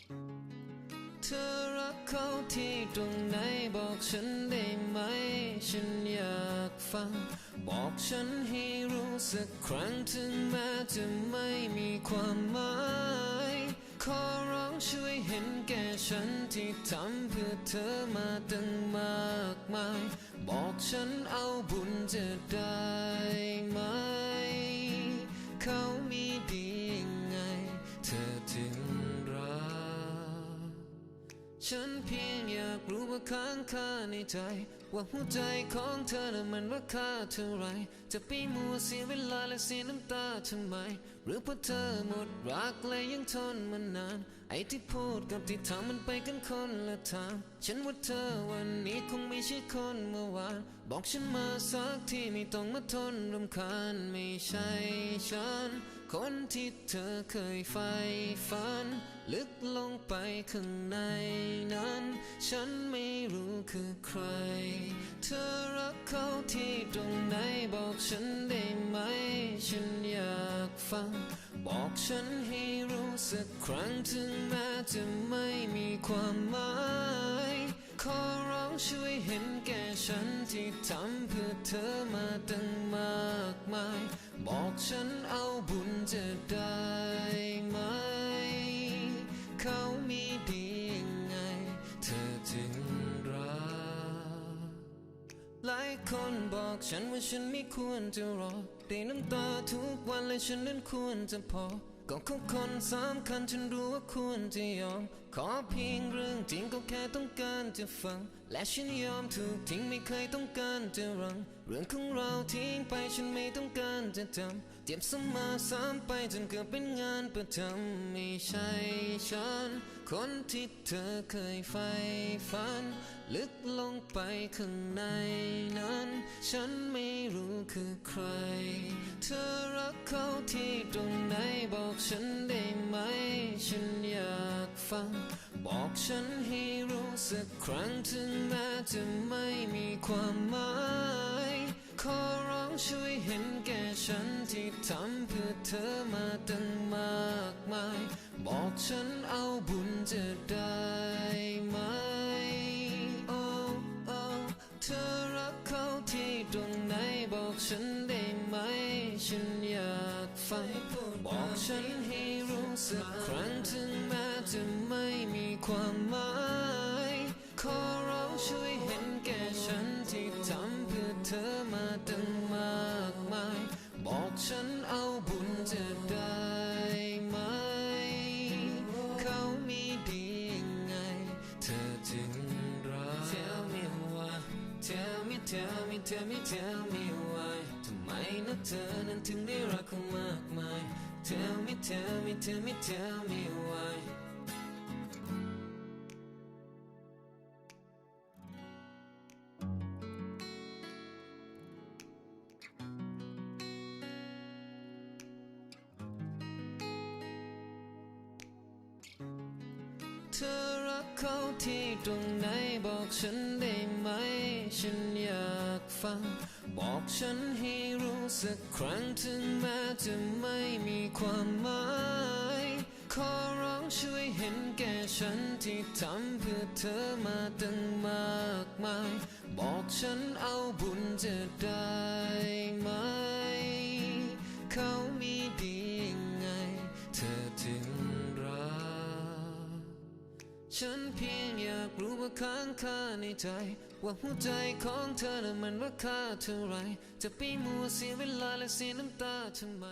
เธอรักเขาที่ตรงไหนบอกฉันได้ไหมฉันอยากฟังบอกฉันให้รู้สักครั้งถึงแม้จะไม่มีความหมายขอร้องช่วยเห็นแก่ฉันที่ทำเพื่อเธอมาตั้งมากมายบอกฉันเอาบุญจะได้ไหมเขามีดียังไงเธอถึงรักฉันเพียงอยากรู้ว่าค้างคาในใจว่าหัวใจของเธอน่ะมันราคาเท่าไรจะไปมัวเสียเวลาและเสียน้ำตาทำไมหรือเพราะเธอหมดรักและยังทนมานานไอ้ที่พูดกับที่ทำมันไปกันคนละทางฉันว่าเธอวันนี้คงไม่ใช่คนเมื่อวานบอกฉันมาสักทีไม่ต้องมาทนรำคาญไม่ใช่ฉันคนที่เธอเคยใฝ่ฝันลึกลงไปข้างในนั้นฉันไม่รู้คือใครเธอรักเขาที่ตรงไหนบอกฉันได้ไหมฉันอยากฟังบอกฉันให้รู้สักครั้งถึงแม้จะไม่มีความหมายขอร้องช่วยเห็นแก่ฉันที่ทำเพื่อเธอมาตั้งมากมายบอกฉันเอาบุญจะได้ไหมเขามีดียังไงเธอจึงรักหลายคนบอกฉันว่าฉันไม่ควรจะรอได้น้ำตาทุกวันและฉันนั้นควรจะพอก็ของคนสำคัญฉันรู้ว่าควรจะยอมขอเพียงเรื่องจริงก็แค่ต้องการจะฟังและฉันยอมถูกทิ้งไม่เคยต้องการจะรังเรื่องของเราทิ้งไปฉันไม่ต้องการจะจำเจ็บซ้ำไปจนเกือบเป็นงานประจำไม่ใช่ฉันคนที่เธอเคยใฝ่ฝันลึกลงไปข้างในนั้นฉันไม่รู้คือใครเธอรักเขาที่ตรงไหนบอกฉันได้ไหมฉันอยากฟังบอกฉันให้รู้สักครั้งถึงแม้จะไม่มีความหมายขอร้องช่วยเห็นแก่ฉันที่ทำเพื่อเธอมาตั้งมากมายบอกฉันเอาบุญจะได้ไหมโอ้โอ้เธอรักเขาที่ตรงไหนบอกฉันได้ไหมฉันอยากฟังบอกฉันให้รู้สักครั้งถึงแม้จะไม่มีความหมายขอร้องช่วยเห็นแก่ฉันที่ทำเพื่อเธอมาตั้งมากมายบอกฉันเอาบุญจะได้ไหมเขามีดียังไงเธอจึงรัก Tell me why Tell me Tell me Tell me Tell me why ทำไมนะเธอนั้นถึงได้รักเขามากมาย Tell me Tell me Tell me Tell me whyเธอรักเขาที่ตรงไหนบอกฉันได้ไหมฉันอยากฟังบอกฉันให้รู้สักครั้งถึงแม้จะไม่มีความหมายขอร้องช่วยเห็นแก่ฉันที่ทำเพื่อเธอมาตั้งมากมายบอกฉันเอาบุญจะได้ไหมเขามีดียังไงเธอถึงรักฉันเพียงอยากรู้ว่าค้างคาในใจว่าหัวใจของเธอน่ะมันราคาเท่าไรจะไปมัวเสียเวลาและเสียน้ำตาทำไม